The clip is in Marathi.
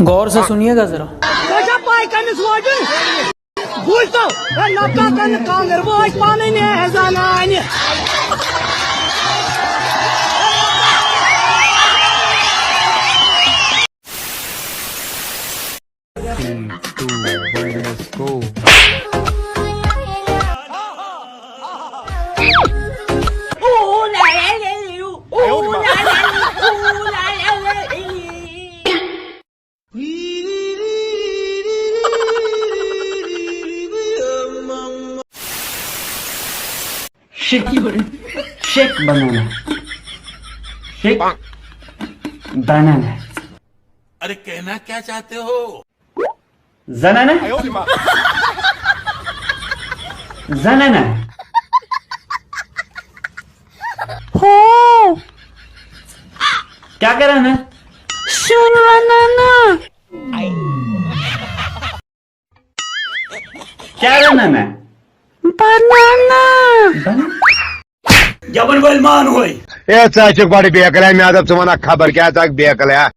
गौर से सुनिएगा जरा। कांगर वाज panne zanani Let's go. Shake banana, shake banana. अरे कहना क्या चाहते हो? ज़नाना, ज़नाना। हो क्या कर रहा है? बनाना। क्या बनाना? बनाना। जबन गोल मान होय ए चाचक बड़ी बेकल है मैं खबर क्या तक बेकल है